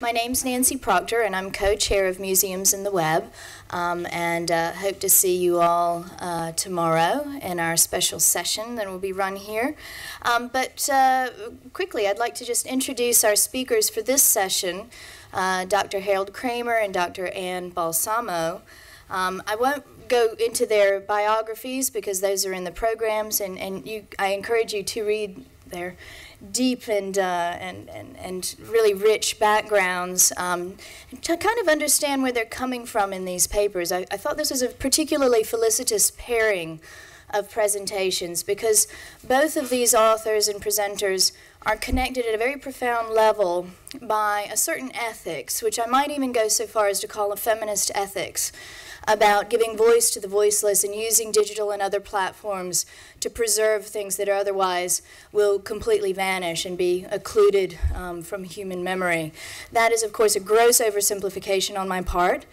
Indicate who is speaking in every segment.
Speaker 1: My name's Nancy Proctor, and I'm co-chair of Museums in the Web, and hope to see you all tomorrow in our special session that will be run here. But quickly, I'd like to just introduce our speakers for this session, Dr. Harold Kramer and Dr. Ann Balsamo. I won't go into their biographies because those are in the programs, and I encourage you to read their deep and really rich backgrounds to kind of understand where they're coming from in these papers. I thought this was a particularly felicitous pairing of presentations because both of these authors and presenters are connected at a very profound level by a certain ethics, which I might even go so far as to call a feminist ethics, about giving voice to the voiceless and using digital and other platforms to preserve things that otherwise will completely vanish and be occluded from human memory. That is, of course, a gross oversimplification on my part,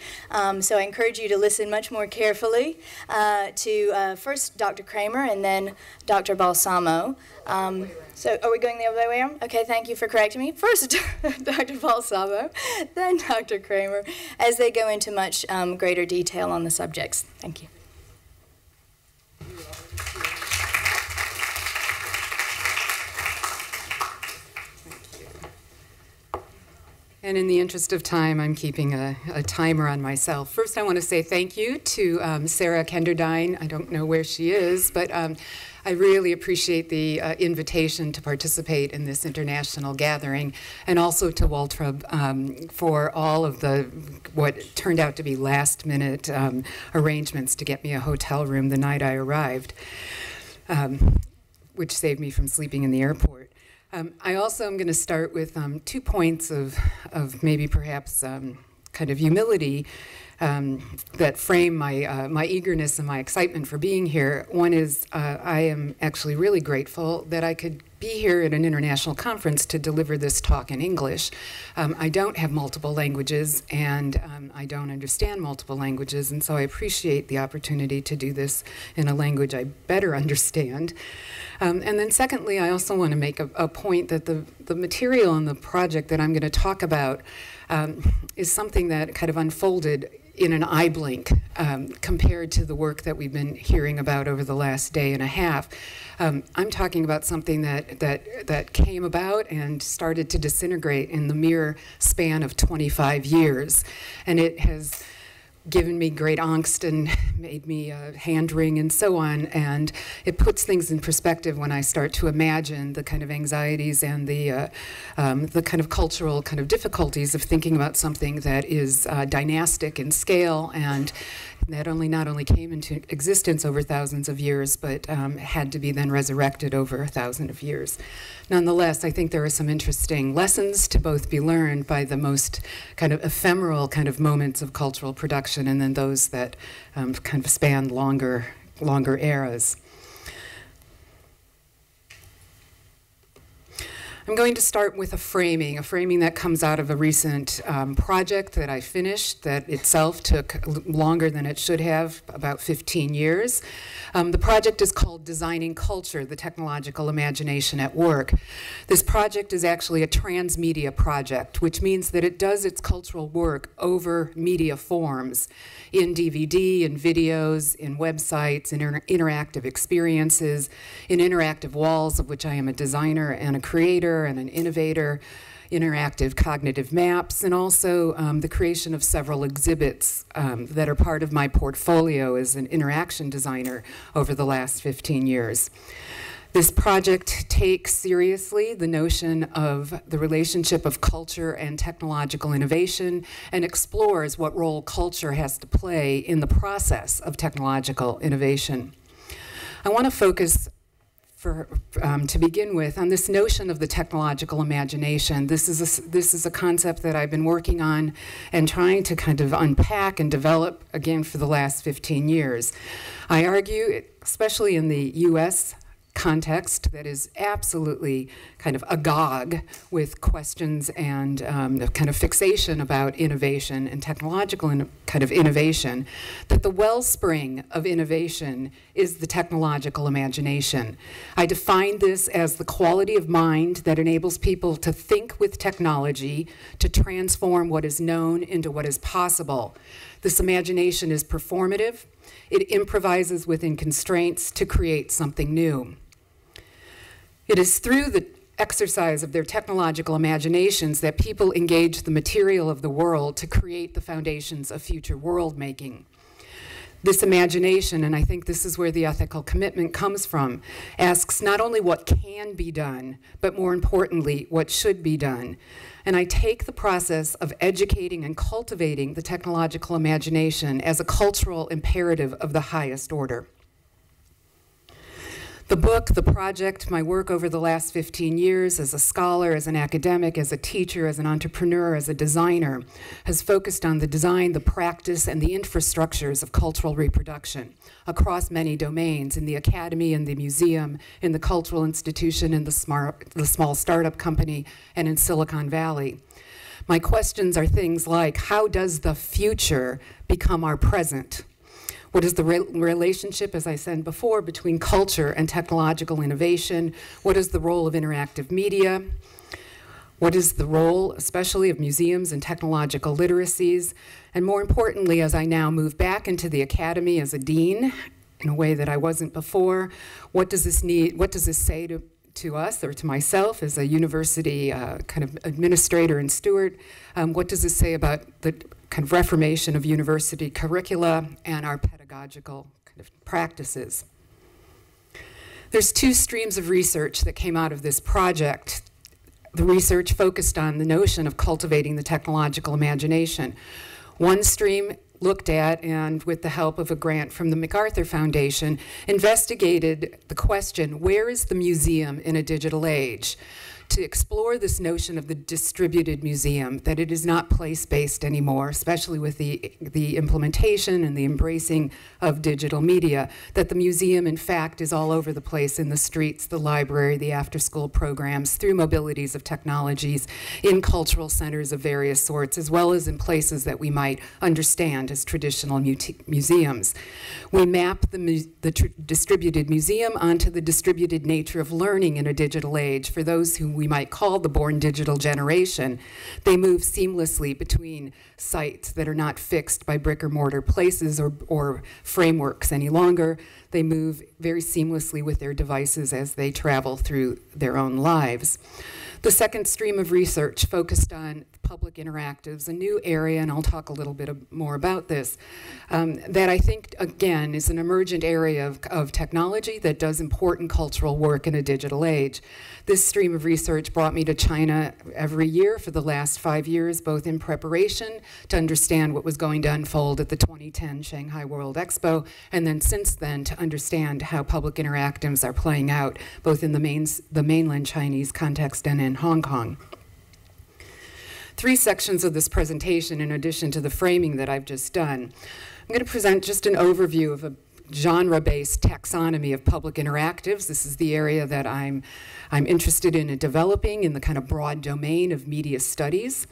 Speaker 1: so I encourage you to listen much more carefully to first Dr. Kramer and then Dr. Balsamo. So are we going the other way around? Okay, thank you for correcting me. First, Dr. Balsamo, then Dr. Kramer, as they go into much greater detail on the subjects. Thank you.
Speaker 2: And in the interest of time, I'm keeping a timer on myself. First, I want to say thank you to Sarah Kenderdine. I don't know where she is, but I really appreciate the invitation to participate in this international gathering, and also to Waltrub for all of what turned out to be last-minute arrangements to get me a hotel room the night I arrived, which saved me from sleeping in the airport. I also am going to start with 2 points of maybe perhaps kind of humility that frame my eagerness and my excitement for being here. One is I am actually really grateful that I could be here at an international conference to deliver this talk in English. I don't have multiple languages, and I don't understand multiple languages, and so I appreciate the opportunity to do this in a language I better understand. And then secondly, I also want to make a point that the material and the project that I'm going to talk about is something that kind of unfolded in an eye blink compared to the work that we've been hearing about over the last day and a half. I'm talking about something that came about and started to disintegrate in the mere span of 25 years. And it has given me great angst and made me hand wring and so on, and it puts things in perspective when I start to imagine the kind of anxieties and the kind of cultural kind of difficulties of thinking about something that is dynastic in scale and that not only came into existence over thousands of years, but had to be then resurrected over 1,000 of years. Nonetheless, I think there are some interesting lessons to both be learned by the most kind of ephemeral kind of moments of cultural production, and then those that kind of span longer eras. I'm going to start with a framing that comes out of a recent project that I finished that itself took longer than it should have, about 15 years. The project is called Designing Culture, the Technological Imagination at Work. This project is actually a transmedia project, which means that it does its cultural work over media forms, in DVD, in videos, in websites, in interactive experiences, in interactive walls, of which I am a designer and a creator and an innovator, interactive cognitive maps, and also the creation of several exhibits that are part of my portfolio as an interaction designer over the last 15 years. This project takes seriously the notion of the relationship of culture and technological innovation and explores what role culture has to play in the process of technological innovation. I want to focus to begin with on this notion of the technological imagination. This is a concept that I've been working on and trying to kind of unpack and develop again for the last 15 years. I argue, especially in the US context that is absolutely kind of agog with questions and a kind of fixation about innovation and technological kind of innovation, that the wellspring of innovation is the technological imagination. I define this as the quality of mind that enables people to think with technology, to transform what is known into what is possible. This imagination is performative. It improvises within constraints to create something new. It is through the exercise of their technological imaginations that people engage the material of the world to create the foundations of future world making. This imagination, and I think this is where the ethical commitment comes from, asks not only what can be done, but more importantly, what should be done. And I take the process of educating and cultivating the technological imagination as a cultural imperative of the highest order. The book, the project, my work over the last 15 years as a scholar, as an academic, as a teacher, as an entrepreneur, as a designer, has focused on the design, the practice, and the infrastructures of cultural reproduction across many domains, in the academy, in the museum, in the cultural institution, in the small startup company, and in Silicon Valley. My questions are things like, how does the future become our present? What is the relationship, as I said before, between culture and technological innovation? What is the role of interactive media? What is the role, especially, of museums and technological literacies? And more importantly, as I now move back into the academy as a dean, in a way that I wasn't before, what does this say to us, or to myself as a university kind of administrator and steward? What does this say about the kind of reformation of university curricula and our pedagogical kind of practices? There's two streams of research that came out of this project. The research focused on the notion of cultivating the technological imagination. One stream looked at, and with the help of a grant from the MacArthur Foundation, investigated the question, where is the museum in a digital age? To explore this notion of the distributed museum, that it is not place-based anymore, especially with the implementation and the embracing of digital media, that the museum, in fact, is all over the place in the streets, the library, the after-school programs, through mobilities of technologies, in cultural centers of various sorts, as well as in places that we might understand as traditional museums. We map the distributed museum onto the distributed nature of learning in a digital age. For those who we might call the born digital generation, they move seamlessly between sites that are not fixed by brick or mortar places or frameworks any longer. They move very seamlessly with their devices as they travel through their own lives. The second stream of research focused on public interactives, a new area, and I'll talk a little bit more about this, that I think, again, is an emergent area of technology that does important cultural work in a digital age. This stream of research brought me to China every year for the last 5 years, both in preparation to understand what was going to unfold at the 2010 Shanghai World Expo, and then since then to understand how public interactives are playing out, both in the mainland Chinese context and in Hong Kong. 3 sections of this presentation, in addition to the framing that I've just done. I'm going to present just an overview of a genre-based taxonomy of public interactives. This is the area that I'm interested in developing in the kind of broad domain of media studies.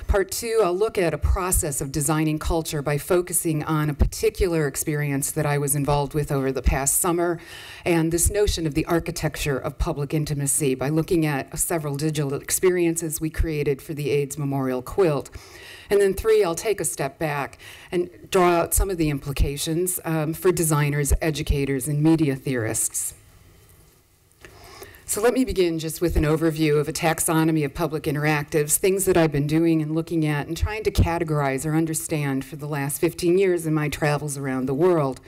Speaker 2: Part 2, I'll look at a process of designing culture by focusing on a particular experience that I was involved with over the past summer, and this notion of the architecture of public intimacy by looking at several digital experiences we created for the AIDS Memorial Quilt. And then 3, I'll take a step back and draw out some of the implications for designers, educators, and media theorists. So let me begin just with an overview of a taxonomy of public interactives, things that I've been doing and looking at and trying to categorize or understand for the last 15 years in my travels around the world.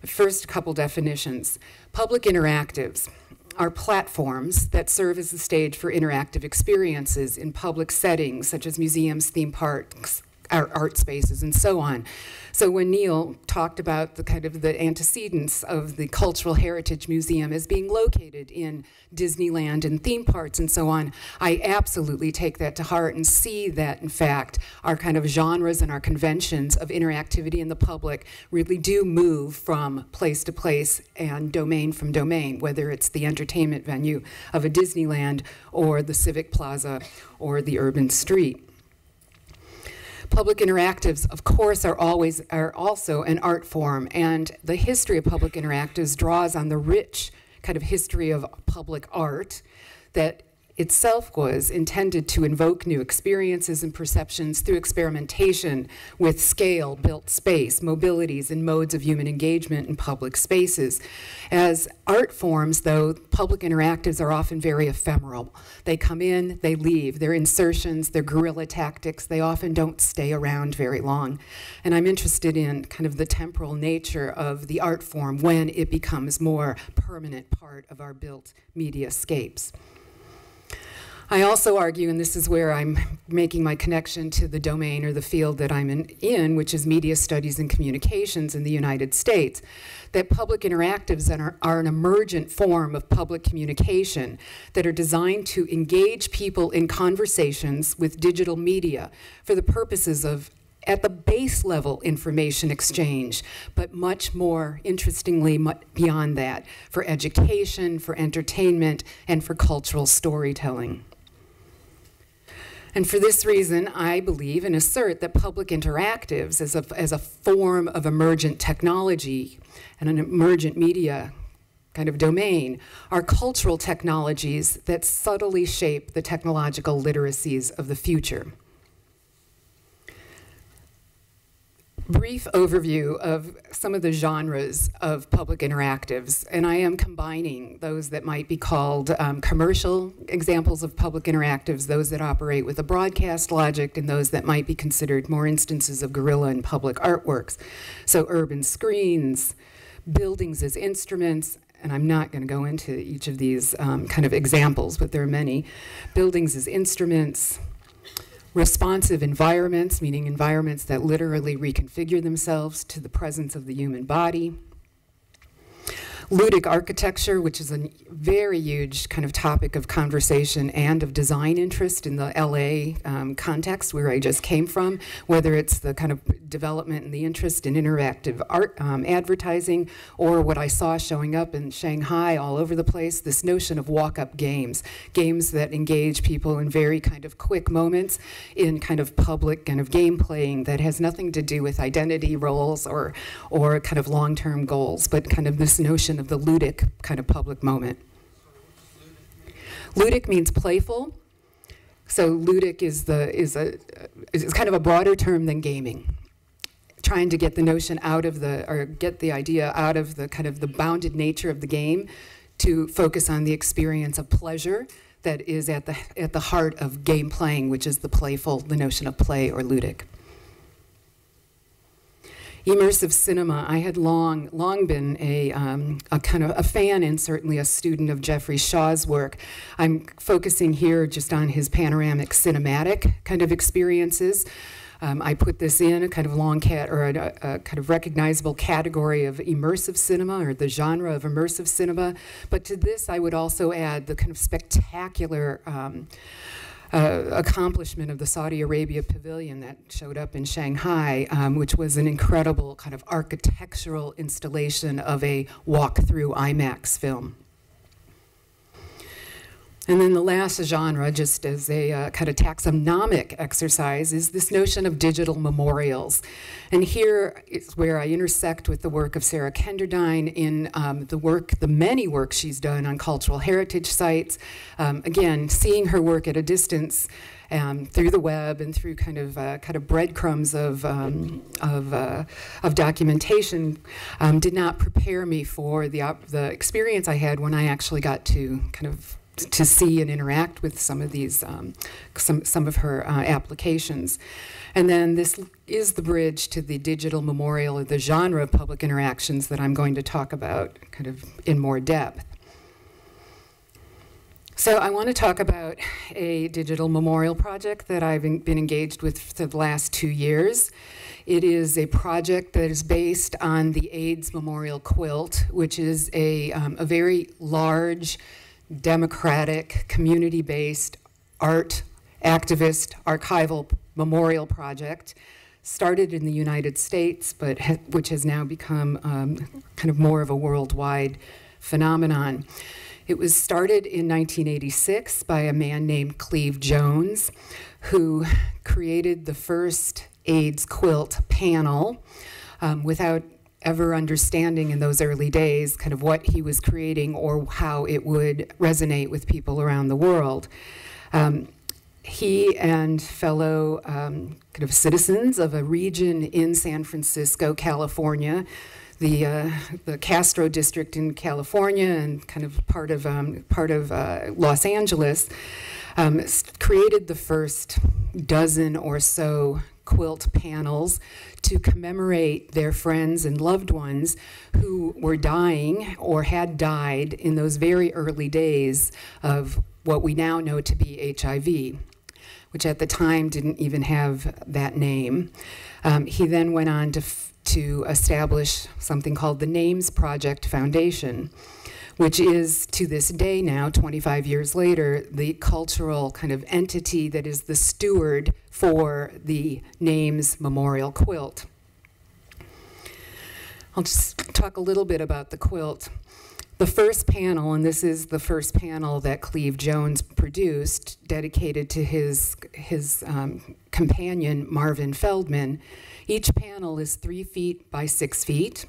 Speaker 2: But first, a couple definitions. Public interactives are platforms that serve as the stage for interactive experiences in public settings, such as museums, theme parks, our art spaces and so on. So when Neil talked about the kind of the antecedents of the Cultural Heritage Museum as being located in Disneyland and theme parks and so on, I absolutely take that to heart and see that, in fact, our kind of genres and our conventions of interactivity in the public really do move from place to place and domain from domain, whether it's the entertainment venue of a Disneyland or the Civic Plaza or the urban street. Public interactives, of course, are also an art form, and the history of public interactives draws on the rich kind of history of public art that itself was intended to invoke new experiences and perceptions through experimentation with scale, built space, mobilities, and modes of human engagement in public spaces. As art forms, though, public interactives are often very ephemeral. They come in, they leave. They're insertions, they're guerrilla tactics. They often don't stay around very long. And I'm interested in kind of the temporal nature of the art form when it becomes more permanent part of our built mediascapes. I also argue, and this is where I'm making my connection to the domain or the field that I'm in, which is media studies and communications in the United States, that public interactives are an emergent form of public communication that are designed to engage people in conversations with digital media for the purposes of, at the base level, information exchange, but much more interestingly beyond that, for education, for entertainment, and for cultural storytelling. And for this reason, I believe and assert that public interactives as a form of emergent technology and an emergent media kind of domain are cultural technologies that subtly shape the technological literacies of the future. Brief overview of some of the genres of public interactives, and I am combining those that might be called commercial examples of public interactives, those that operate with a broadcast logic, and those that might be considered more instances of guerrilla and public artworks. So urban screens, buildings as instruments, and I'm not going to go into each of these kind of examples, but there are many. Buildings as instruments, responsive environments, meaning environments that literally reconfigure themselves to the presence of the human body. Ludic architecture, which is a very huge kind of topic of conversation and of design interest in the LA context where I just came from, whether it's the kind of development and the interest in interactive art advertising, or what I saw showing up in Shanghai all over the place, this notion of walk-up games, games that engage people in very kind of quick moments in kind of public kind of game playing that has nothing to do with identity roles or kind of long-term goals, but kind of this notion of the ludic kind of public moment. Ludic means playful. So ludic is kind of a broader term than gaming. Trying to get the notion out of get the idea out of the kind of the bounded nature of the game to focus on the experience of pleasure that is at the heart of game playing, which is the notion of play or ludic. Immersive cinema. I had long been a kind of a fan and certainly a student of Geoffrey Shaw's work. I'm focusing here just on his panoramic cinematic kind of experiences. I put this in a kind of a kind of recognizable category of immersive cinema, or the genre of immersive cinema. But to this, I would also add the kind of spectacular accomplishment of the Saudi Arabia Pavilion that showed up in Shanghai, which was an incredible kind of architectural installation of a walk-through IMAX film. And then the last genre, just as a kind of taxonomic exercise, is this notion of digital memorials. And here is where I intersect with the work of Sarah Kenderdine in the many works she's done on cultural heritage sites. Again, seeing her work at a distance through the web and through kind of breadcrumbs of documentation did not prepare me for the experience I had when I actually got to to see and interact with some of these, some of her applications. And then this is the bridge to the digital memorial, or the genre of public interactions that I'm going to talk about kind of in more depth. So I want to talk about a digital memorial project that I've been engaged with for the last 2 years. It is a project that is based on the AIDS Memorial Quilt, which is a very large, democratic, community-based art, activist, archival memorial project, started in the United States, but which has now become kind of more of a worldwide phenomenon. It was started in 1986 by a man named Cleve Jones, who created the first AIDS quilt panel without ever understanding in those early days kind of what he was creating or how it would resonate with people around the world. He and fellow kind of citizens of a region in San Francisco, California, the Castro district in California and kind of part of Los Angeles, created the first dozen or so quilt panels to commemorate their friends and loved ones who were dying or had died in those very early days of what we now know to be HIV, which at the time didn't even have that name. He then went on to establish something called the Names Project Foundation, which is, to this day now, 25 years later, the cultural kind of entity that is the steward for the Names Memorial Quilt. I'll just talk a little bit about the quilt. The first panel, and this is the first panel that Cleve Jones produced, dedicated to his companion, Marvin Feldman. Each panel is 3 feet by 6 feet.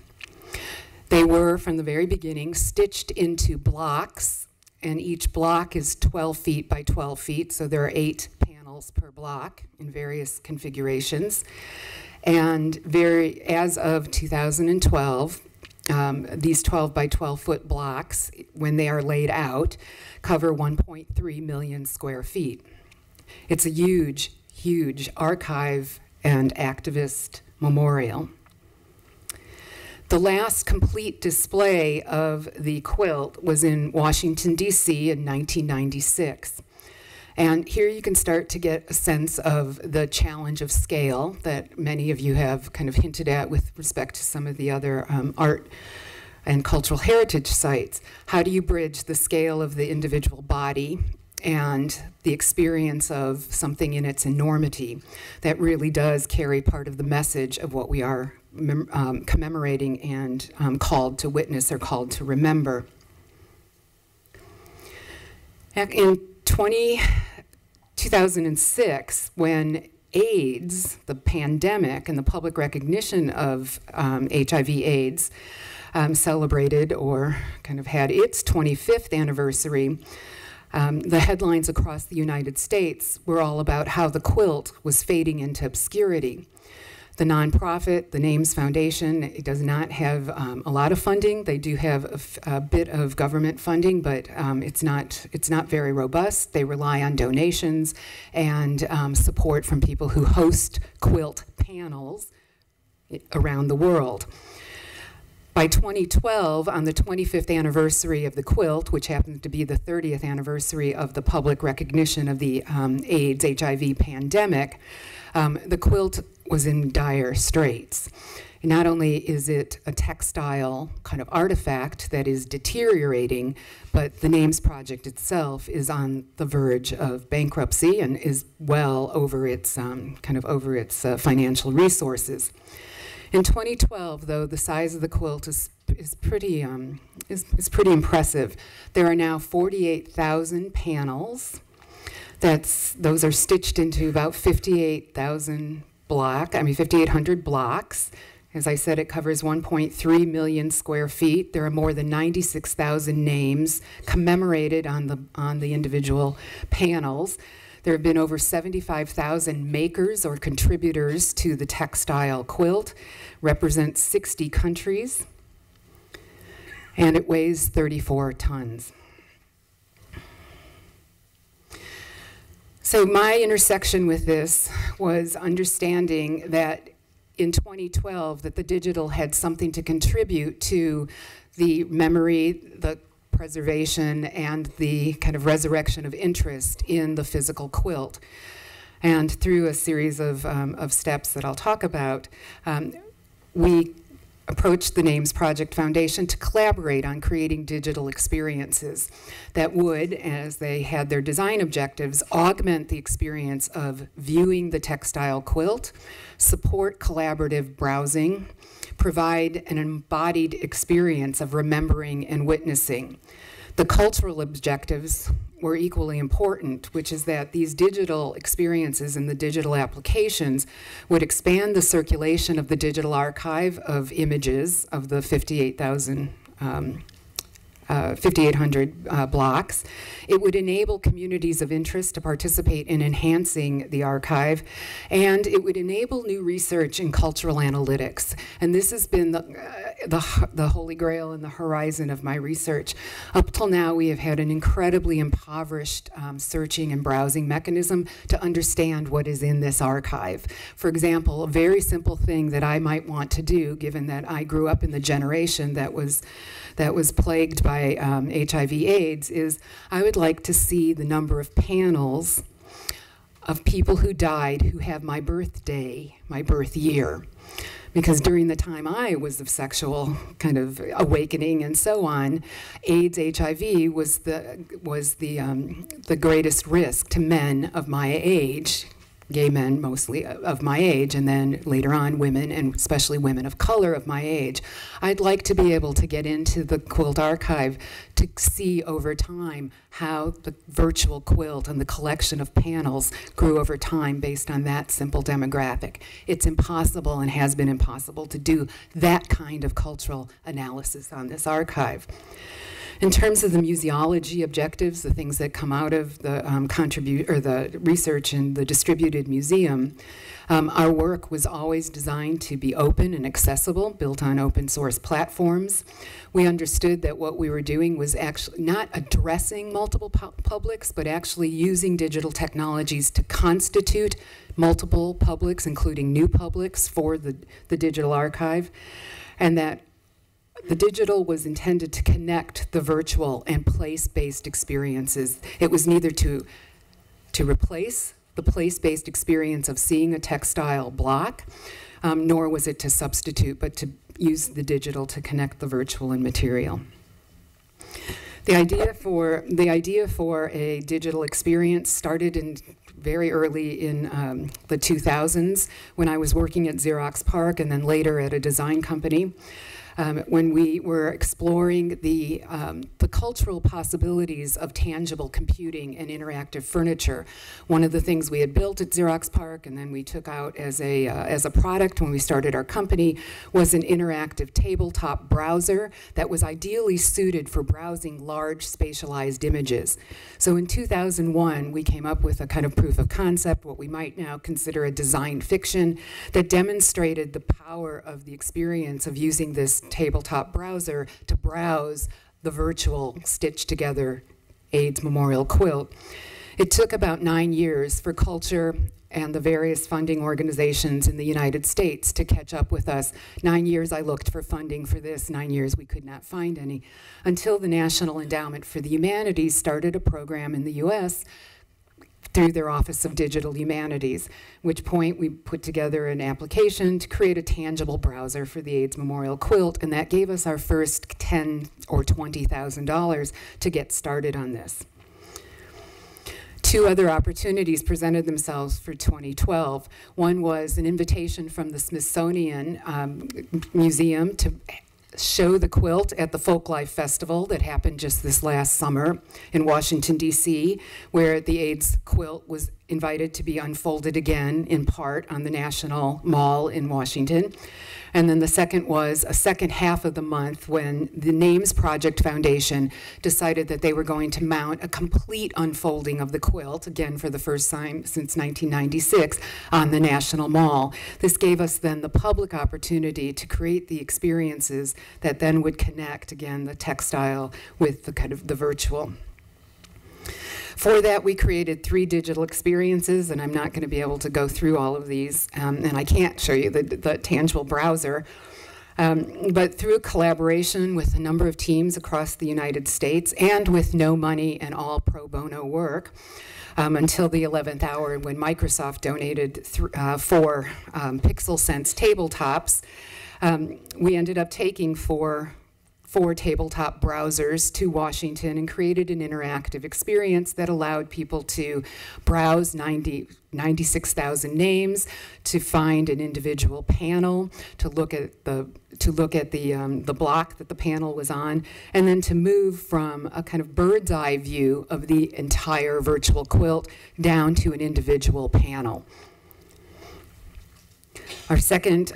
Speaker 2: They were, from the very beginning, stitched into blocks, and each block is 12 feet by 12 feet, so there are 8 panels per block in various configurations. And as of 2012, these 12 by 12 foot blocks, when they are laid out, cover 1.3 million square feet. It's a huge, huge archive and activist memorial. The last complete display of the quilt was in Washington, D.C. in 1996. And here you can start to get a sense of the challenge of scale that many of you have kind of hinted at with respect to some of the other art and cultural heritage sites. How do you bridge the scale of the individual body and the experience of something in its enormity that really does carry part of the message of what we are commemorating and called to witness or called to remember? In 2006, when AIDS, the pandemic, and the public recognition of HIV/AIDS celebrated or kind of had its 25th anniversary, the headlines across the United States were all about how the quilt was fading into obscurity. The nonprofit, the Names Foundation, it does not have a lot of funding. They do have a bit of government funding, but it's not very robust. They rely on donations and support from people who host quilt panels around the world. By 2012, on the 25th anniversary of the quilt, which happened to be the 30th anniversary of the public recognition of the AIDS/HIV pandemic, the quilt was in dire straits. And not only is it a textile kind of artifact that is deteriorating, but the Names Project itself is on the verge of bankruptcy and is well over its financial resources. In 2012, though, the size of the quilt is pretty impressive. There are now 48,000 panels. Those are stitched into about 5,800 blocks. As I said, it covers 1.3 million square feet. There are more than 96,000 names commemorated on the individual panels. There have been over 75,000 makers or contributors to the textile quilt, represents 60 countries, and it weighs 34 tons. So my intersection with this was understanding that in 2012 that the digital had something to contribute to the memory, the preservation and the kind of resurrection of interest in the physical quilt. And through a series of steps that I'll talk about, we approached the NAMES Project Foundation to collaborate on creating digital experiences that would, as they had their design objectives, augment the experience of viewing the textile quilt, support collaborative browsing, provide an embodied experience of remembering and witnessing. The cultural objectives were equally important, which is that these digital experiences and the digital applications would expand the circulation of the digital archive of images of the 5,800 blocks. It would enable communities of interest to participate in enhancing the archive, and it would enable new research in cultural analytics. And this has been the holy grail and the horizon of my research. Up till now, we have had an incredibly impoverished searching and browsing mechanism to understand what is in this archive. For example, a very simple thing that I might want to do, given that I grew up in the generation that was plagued by HIV/AIDS, is I would like to see the number of panels of people who died who have my birthday, my birth year. Because during the time I was of sexual kind of awakening and so on, AIDS, HIV was the greatest risk to men of my age, gay men mostly of my age, and then later on women, and especially women of color of my age. I'd like to be able to get into the quilt archive to see over time how the virtual quilt and the collection of panels grew over time based on that simple demographic. It's impossible and has been impossible to do that kind of cultural analysis on this archive. In terms of the museology objectives, the things that come out of the the research in the distributed museum, our work was always designed to be open and accessible, built on open source platforms. We understood that what we were doing was actually not addressing multiple publics, but actually using digital technologies to constitute multiple publics, including new publics for the digital archive, and that the digital was intended to connect the virtual and place-based experiences. It was neither to replace the place-based experience of seeing a textile block, nor was it to substitute, but to use the digital to connect the virtual and material. The idea for a digital experience started very early in the 2000s when I was working at Xerox PARC and then later at a design company. When we were exploring the cultural possibilities of tangible computing and interactive furniture. One of the things we had built at Xerox PARC and then we took out as a product when we started our company was an interactive tabletop browser that was ideally suited for browsing large spatialized images. So in 2001, we came up with a kind of proof of concept, what we might now consider a design fiction, that demonstrated the power of the experience of using this tabletop browser to browse the virtual stitched together AIDS memorial quilt. It took about 9 years for culture and the various funding organizations in the United States to catch up with us. 9 years I looked for funding for this, 9 years we could not find any, until the National Endowment for the Humanities started a program in the US through their Office of Digital Humanities, at which point we put together an application to create a tangible browser for the AIDS Memorial Quilt, and that gave us our first $10,000 or $20,000 to get started on this. Two other opportunities presented themselves for 2012. One was an invitation from the Smithsonian Museum to show the quilt at the Folklife Festival that happened just this last summer in Washington, D.C., where the AIDS quilt was invited to be unfolded again, in part, on the National Mall in Washington. And then the second was a second half of the month when the NAMES Project Foundation decided that they were going to mount a complete unfolding of the quilt, again for the first time since 1996, on the National Mall. This gave us then the public opportunity to create the experiences that then would connect, again, the textile with the kind of the virtual. For that, we created 3 digital experiences, and I'm not going to be able to go through all of these, and I can't show you the tangible browser. But through collaboration with a number of teams across the United States and with no money and all pro bono work, until the 11th hour when Microsoft donated 4 PixelSense tabletops, we ended up taking four tabletop browsers to Washington and created an interactive experience that allowed people to browse 96,000 names, to find an individual panel, to look at the block that the panel was on, and then to move from a kind of bird's eye view of the entire virtual quilt down to an individual panel. Our second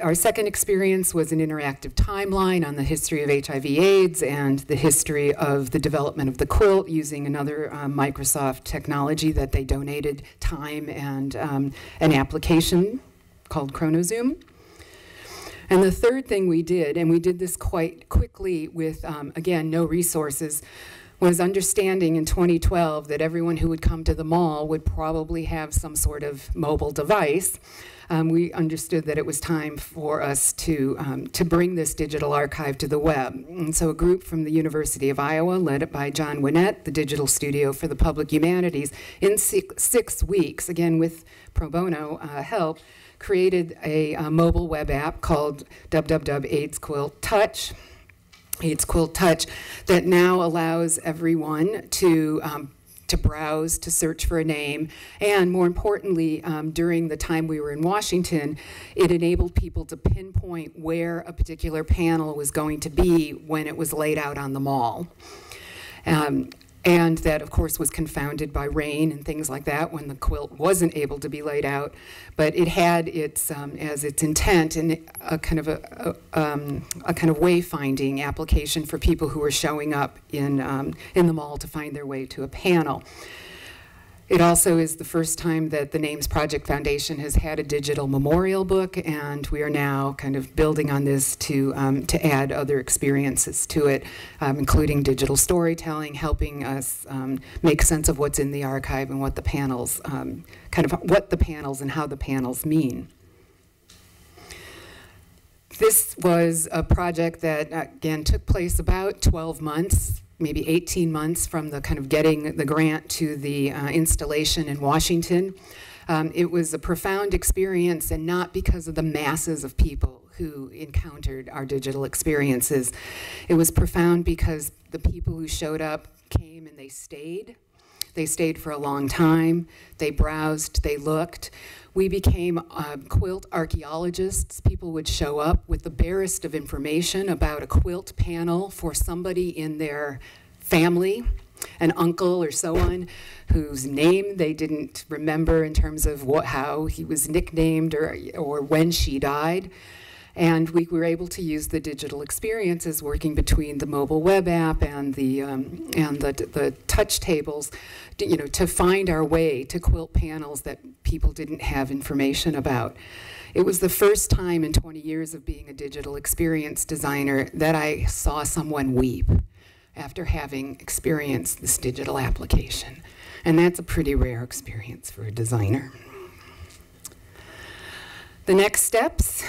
Speaker 2: experience was an interactive timeline on the history of HIV/AIDS and the history of the development of the quilt using another Microsoft technology that they donated time and an application called ChronoZoom. And the third thing we did, and we did this quite quickly with, again, no resources, was understanding in 2012 that everyone who would come to the mall would probably have some sort of mobile device. We understood that it was time for us to bring this digital archive to the web. And so a group from the University of Iowa, led by John Winnett, the Digital Studio for the Public Humanities, in 6 weeks, again with pro bono help, created a mobile web app called www.AIDS-Quilt-Touch, AIDS-Quilt-Touch, that now allows everyone to browse, to search for a name, and more importantly, during the time we were in Washington, it enabled people to pinpoint where a particular panel was going to be when it was laid out on the mall. And that, of course, was confounded by rain and things like that when the quilt wasn't able to be laid out. But it had its as its intent and a kind of wayfinding application for people who were showing up in the mall to find their way to a panel. It also is the first time that the Names Project Foundation has had a digital memorial book, and we are now kind of building on this to add other experiences to it, including digital storytelling, helping us make sense of what's in the archive and what the panels, what the panels and how the panels mean. This was a project that, again, took place about 12 months, maybe 18 months from the kind of getting the grant to the installation in Washington. It was a profound experience, and not because of the masses of people who encountered our digital experiences. It was profound because the people who showed up came and they stayed. They stayed for a long time. They browsed, they looked. We became quilt archaeologists. People would show up with the barest of information about a quilt panel for somebody in their family, an uncle or so on, whose name they didn't remember in terms of how he was nicknamed or when she died. And we were able to use the digital experiences working between the mobile web app and the touch tables, to find our way to quilt panels that people didn't have information about. It was the first time in 20 years of being a digital experience designer that I saw someone weep after having experienced this digital application. And that's a pretty rare experience for a designer. The next steps,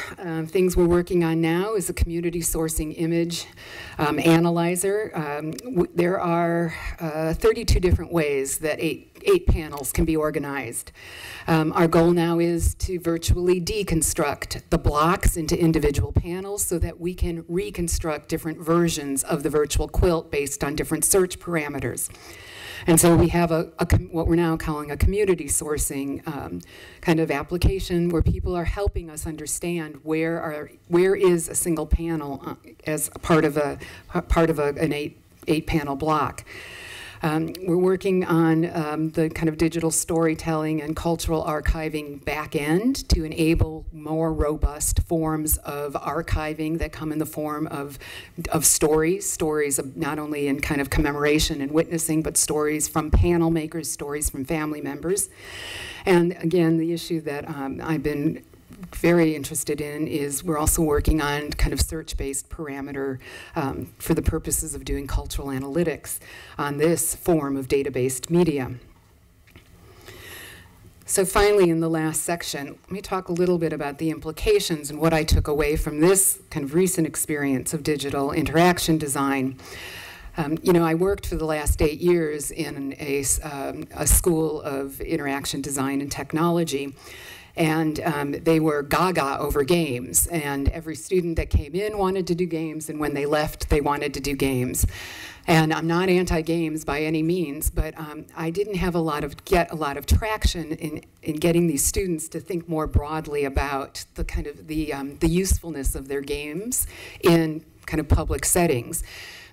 Speaker 2: things we're working on now, is a community sourcing image analyzer. There are 32 different ways that eight panels can be organized. Our goal now is to virtually deconstruct the blocks into individual panels so that we can reconstruct different versions of the virtual quilt based on different search parameters. And so we have what we're now calling a community sourcing kind of application where people are helping us understand where is a single panel as a part of an eight panel block. We're working on the kind of digital storytelling and cultural archiving back end to enable more robust forms of archiving that come in the form of stories of not only in kind of commemoration and witnessing, but stories from panel makers, stories from family members. And again, the issue that I've been very interested in is we're also working on kind of search-based parameter for the purposes of doing cultural analytics on this form of data-based media. So finally, in the last section, let me talk a little bit about the implications and what I took away from this kind of recent experience of digital interaction design. I worked for the last 8 years in a school of interaction design and technology, and they were gaga over games, and every student that came in wanted to do games, and when they left, they wanted to do games. And I'm not anti-games by any means, but I didn't have get a lot of traction in getting these students to think more broadly about the kind of the usefulness of their games in kind of public settings.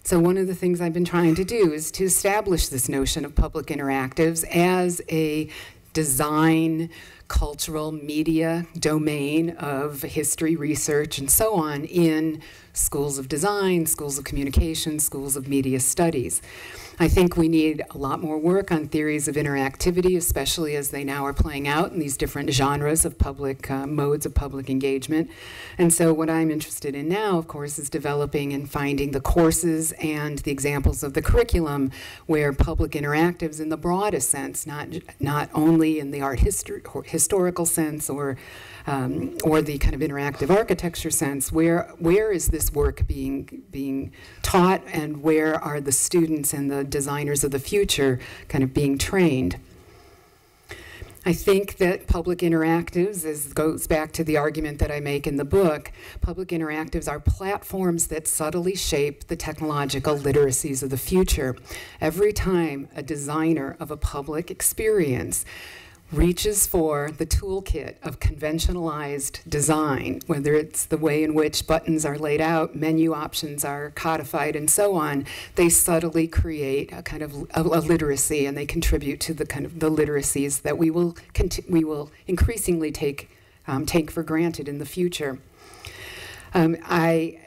Speaker 2: So one of the things I've been trying to do is to establish this notion of public interactives as a design, cultural, media domain of history, research, and so on in schools of design, schools of communication, schools of media studies. I think we need a lot more work on theories of interactivity, especially as they now are playing out in these different genres of public, modes of public engagement. And so what I'm interested in now, of course, is developing and finding the courses and the examples of the curriculum where public interactives in the broadest sense, not only in the art historical sense or the kind of interactive architecture sense, where is this work being taught, and where are the students and the designers of the future kind of being trained? I think that public interactives goes back to the argument that I make in the book. Public interactives are platforms that subtly shape the technological literacies of the future. Every time a designer of a public experience reaches for the toolkit of conventionalized design, whether it's the way in which buttons are laid out, menu options are codified, and so on, they subtly create a kind of a literacy, and they contribute to the kind of the literacies that we will increasingly take for granted in the future. I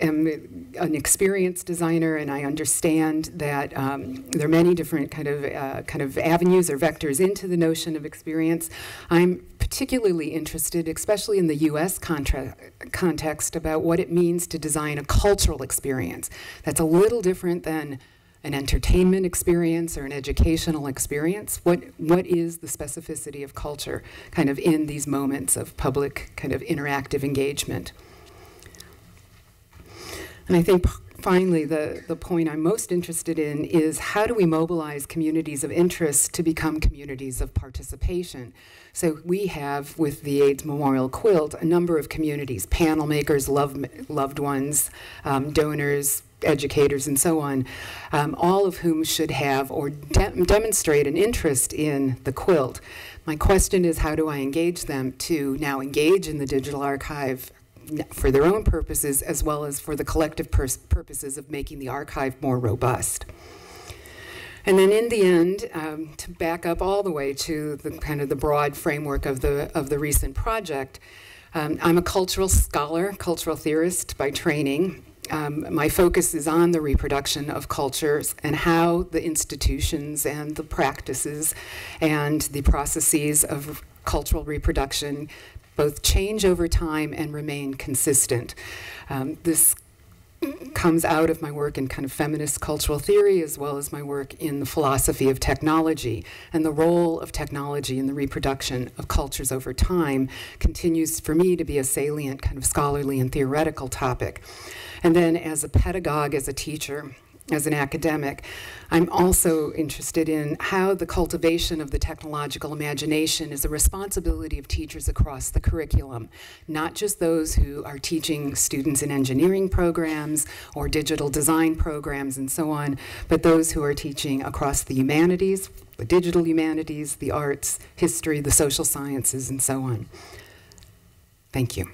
Speaker 2: am an experienced designer, and I understand that there are many different kind of avenues or vectors into the notion of experience. I'm particularly interested, especially in the U.S. context, about what it means to design a cultural experience. That's a little different than an entertainment experience or an educational experience. What is the specificity of culture kind of in these moments of public kind of interactive engagement? And I think finally the point I'm most interested in is how do we mobilize communities of interest to become communities of participation? So we have, with the AIDS Memorial Quilt, a number of communities, panel makers, loved ones, donors, educators, and so on, all of whom should have or demonstrate an interest in the quilt. My question is, how do I engage them to now engage in the digital archive for their own purposes, as well as for the collective purposes of making the archive more robust? And then in the end, to back up all the way to the kind of the broad framework of the recent project, I'm a cultural scholar, cultural theorist by training. My focus is on the reproduction of cultures and how the institutions and the practices and the processes of cultural reproduction both change over time and remain consistent. This comes out of my work in kind of feminist cultural theory, as well as my work in the philosophy of technology. And the role of technology in the reproduction of cultures over time continues for me to be a salient kind of scholarly and theoretical topic. And then as a pedagogue, as a teacher, as an academic, I'm also interested in how the cultivation of the technological imagination is a responsibility of teachers across the curriculum, not just those who are teaching students in engineering programs or digital design programs and so on, but those who are teaching across the humanities, the digital humanities, the arts, history, the social sciences, and so on. Thank you.